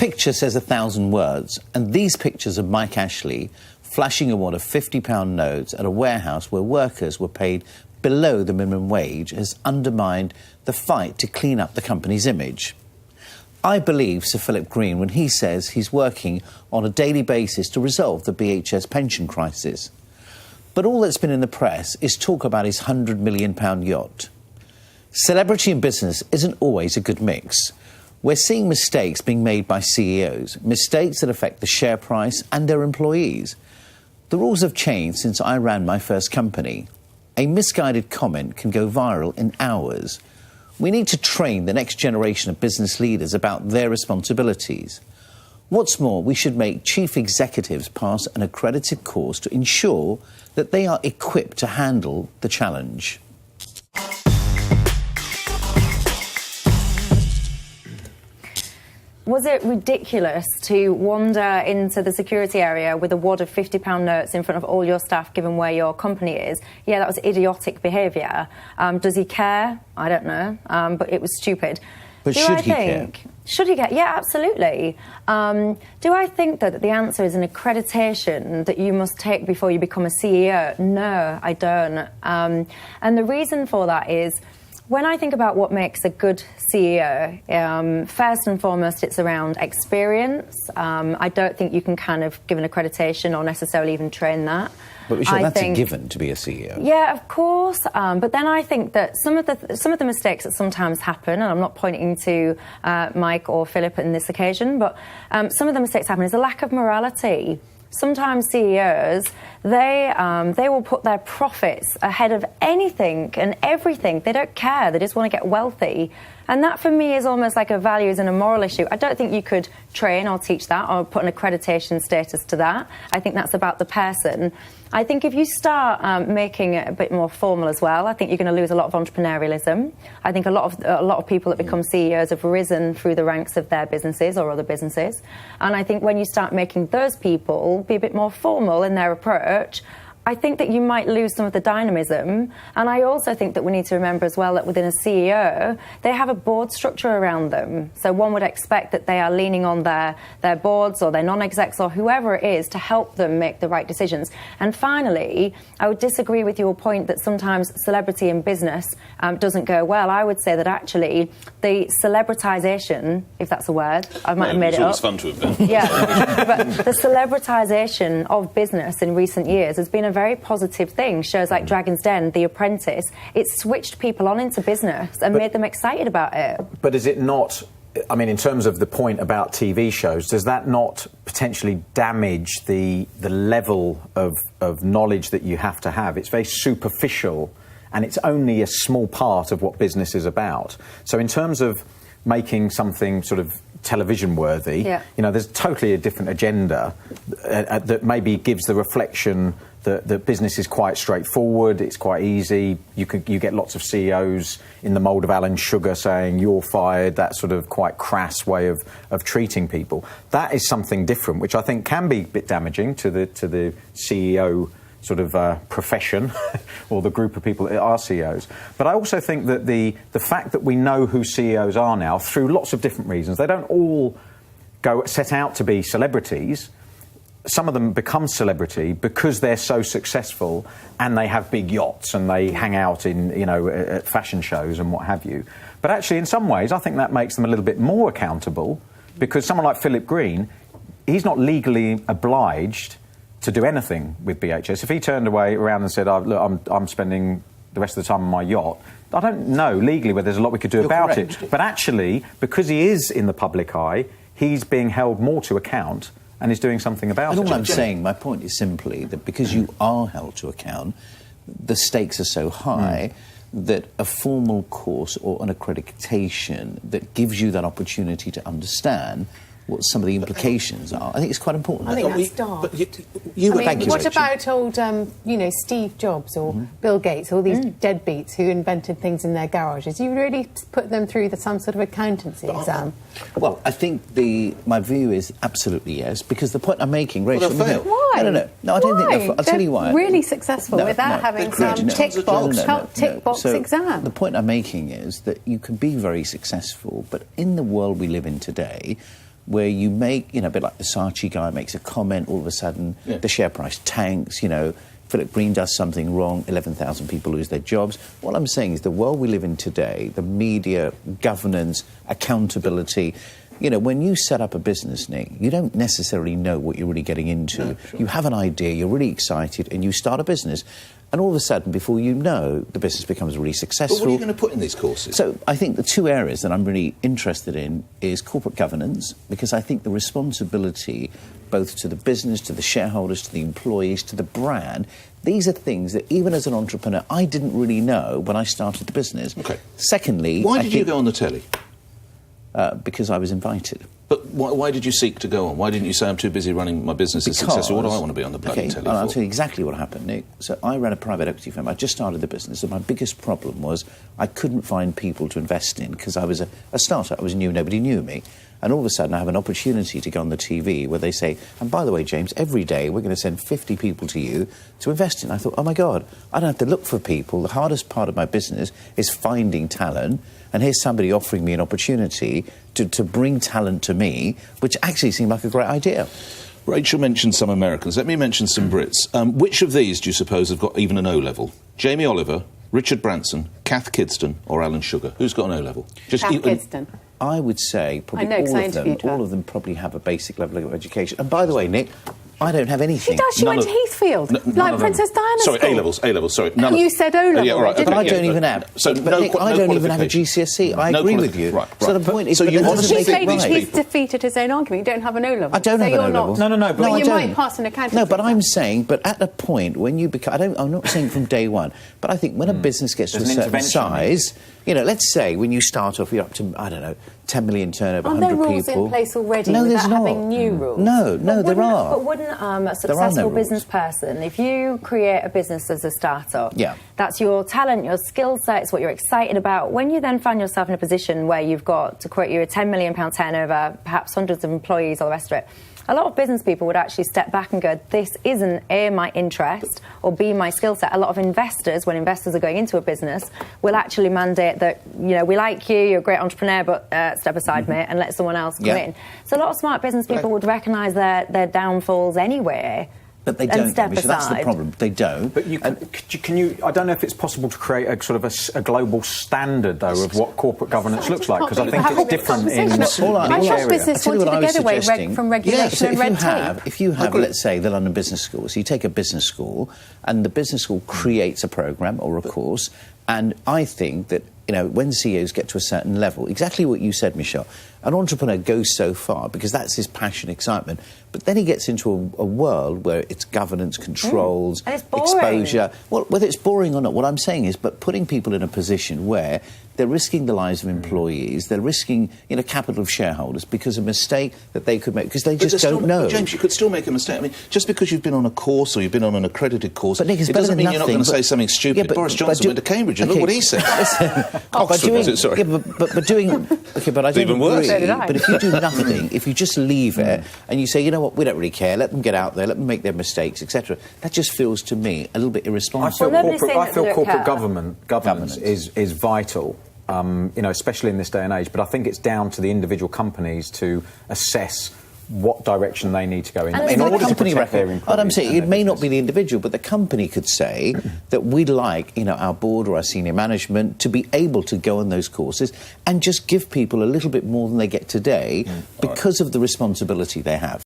picture says 1,000 words, and these pictures of Mike Ashley flashing a wad of £50 notes at a warehouse where workers were paid below the minimum wage has undermined the fight to clean up the company's image. I believe Sir Philip Green when he says he's working on a daily basis to resolve the BHS pension crisis. But all that's been in the press is talk about his £100 million yacht. Celebrity and business isn't always a good mix. We're seeing mistakes being made by CEOs, mistakes that affect the share price and their employees. The rules have changed since I ran my first company. A misguided comment can go viral in hours. We need to train the next generation of business leaders about their responsibilities. What's more, we should make chief executives pass an accredited course to ensure that they are equipped to handle the challenge. Was it ridiculous to wander into the security area with a wad of £50 notes in front of all your staff, given where your company is? Yeah, that was idiotic behaviour. Does he care? I don't know, but it was stupid. But should he care? Should he care? Yeah, absolutely. Do I think that the answer is an accreditation that you must take before you become a CEO? No, I don't. And the reason for that is, when I think about what makes a good CEO, first and foremost, it's around experience. I don't think you can kind of give an accreditation or necessarily even train that. But that's a given to be a CEO. Yeah, of course. But then I think that some of the mistakes that sometimes happen, and I'm not pointing to Mike or Philip in this occasion, but some of the mistakes happen is a lack of morality. Sometimes CEOs, they will put their profits ahead of anything and everything. They don't care. They just want to get wealthy. And that, for me, is almost like a values and a moral issue. I don't think you could train or teach that or put an accreditation status to that. I think that's about the person. I think if you start making it a bit more formal as well, I think you're going to lose a lot of entrepreneurialism. I think a lot of people that become CEOs have risen through the ranks of their businesses or other businesses. And I think when you start making those people be a bit more formal in their approach, I think that you might lose some of the dynamism. And I also think that we need to remember as well that within a CEO, they have a board structure around them. So one would expect that they are leaning on their boards or their non-execs or whoever it is to help them make the right decisions. And finally, I would disagree with your point that sometimes celebrity in business doesn't go well. I would say that actually the celebritization, if that's a word, I might have made it up. It's fun to have been. Yeah, but the celebritization of business in recent years has been a very positive thing. Shows like Dragon's Den, The Apprentice, it's switched people on into business and made them excited about it. But is it not, I mean, in terms of the point about TV shows, does that not potentially damage the level of knowledge that you have to have? It's very superficial and it's only a small part of what business is about. So in terms of making something sort of television worthy, you know, there's totally a different agenda that maybe gives the reflection that business is quite straightforward, it's quite easy. You get lots of CEOs in the mould of Alan Sugar saying you're fired, that sort of quite crass way of treating people. That is something different, which I think can be a bit damaging to the CEO sort of profession or the group of people that are CEOs. But I also think that the fact that we know who CEOs are now through lots of different reasons, they don't all set out to be celebrities. Some of them become celebrity because they're so successful and they have big yachts and they hang out in, you know, at fashion shows and what have you. But actually, in some ways, I think that makes them a little bit more accountable because someone like Philip Green, he's not legally obliged to do anything with BHS. If he turned around and said, look, I'm spending the rest of the time on my yacht, I don't know legally whether there's a lot we could do about it. But actually, because he is in the public eye, he's being held more to account and is doing something about it. And all I'm saying, my point is simply that because you are held to account, the stakes are so high that a formal course or an accreditation that gives you that opportunity to understand what some of the implications are, I think it's quite important. I think that's dark. But What about old, you know, Steve Jobs or Bill Gates, all these deadbeats who invented things in their garages? You really put them through some sort of accountancy exam? Well, I think my view is absolutely yes, because the point I'm making, Rachel... Why? No, I don't think they're... I'll tell you why. Really successful without having some tick box exam. The point I'm making is that you can be very successful, but in the world we live in today, where you make, a bit like the Saatchi guy makes a comment, all of a sudden the share price tanks, Philip Green does something wrong, 11,000 people lose their jobs. What I'm saying is the world we live in today, the media, governance, accountability, when you set up a business, Nick, you don't necessarily know what you're really getting into. No, sure. You have an idea, you're really excited, and you start a business. And all of a sudden, before you know, the business becomes really successful. But what are you going to put in these courses? So I think the two areas that I'm really interested in is corporate governance, because I think the responsibility both to the business, to the shareholders, to the employees, to the brand, these are things that even as an entrepreneur, I didn't really know when I started the business. Okay. Secondly... Why did you go on the telly? Because I was invited. But why did you seek to go on? Why didn't you say, I'm too busy running my business as successful? What do I want to be on the bloody telly for? I'll tell you exactly what happened, Nick. So I ran a private equity firm. I just started the business, and my biggest problem was I couldn't find people to invest in because I was a startup. I was new, nobody knew me. And all of a sudden I have an opportunity to go on the TV where they say, and by the way, James, every day we're going to send 50 people to you to invest in. I thought, oh my God, I don't have to look for people. The hardest part of my business is finding talent. And here's somebody offering me an opportunity to bring talent to me, which actually seemed like a great idea. Rachel mentioned some Americans. Let me mention some Brits. Which of these do you suppose have got even an O-level? Jamie Oliver, Richard Branson, Kath Kidston or Alan Sugar? Who's got an O-level? Kath Kidston. I would say probably all of them probably have a basic level of education. And by the way, Nick, I don't have anything. She does. She went to Heathfield, like Princess Diana. Sorry, school. A-levels, sorry. You said O-level. Yeah, right, okay, but I don't even have. So Nick, I don't even have a GCSE. I agree with you. Right. So the point is, so you want to She's make these he's people. defeated his own argument. You don't have an O-level. I don't have an O-level. No. But you might pass an accounting. No, but I'm saying, but at a point when you become, I'm not saying from day one, but I think when a business gets to a certain size, let's say when you start off, you're up to, I don't know, 10 million turnover, 100 people. Are there rules in place already no, without there's having new rules? No, there are. But wouldn't a successful business person, if you create a business as a startup, that's your talent, your skill set, it's what you're excited about. When you then find yourself in a position where you've got, to quote you, a £10 million turnover, perhaps hundreds of employees, all the rest of it, a lot of business people would actually step back and go, this isn't A, my interest, or B, my skill set. A lot of investors, when investors are going into a business, will actually mandate that, we like you, you're a great entrepreneur, but step aside, mate, and let someone else come in. So a lot of smart business people would recognise their downfalls anyway. But they don't, step so that's the problem. They don't. But can you? I don't know if it's possible to create a sort of a global standard, though, of what corporate governance looks like, because I think it's different in each area. Business wanted to get away from regulation and red tape. If you have, let's say, the London Business School, so you take a business school, and the business school creates a programme or a course, and I think that, when CEOs get to a certain level, exactly what you said, Michelle, an entrepreneur goes so far because that's his passion, excitement, but then he gets into a world where it's governance, controls, and it's boring. Exposure. Well, whether it's boring or not, what I'm saying is, but putting people in a position where they're risking the lives of employees, they're risking, capital of shareholders because of a mistake that they could make, because they just don't know. But James, you could still make a mistake. I mean, just because you've been on a course or you've been on an accredited course, but Nick, it doesn't mean you're not going to say something stupid. Yeah, Boris Johnson went to Cambridge, and look what he said. Oxford, was it? Sorry. Yeah, but doing... OK, but I don't even worse. agree. But if you do nothing, if you just leave it and you say, you know what, we don't really care, let them get out there, let them make their mistakes, etc., that just feels, to me, a little bit irresponsible. I feel corporate governance is vital. Especially in this day and age, but I think it's down to the individual companies to assess what direction they need to go in order to protect their employees. What I'm saying, it may not be the individual, but the company could say that we'd like, our board or our senior management to be able to go on those courses and just give people a little bit more than they get today because of the responsibility they have.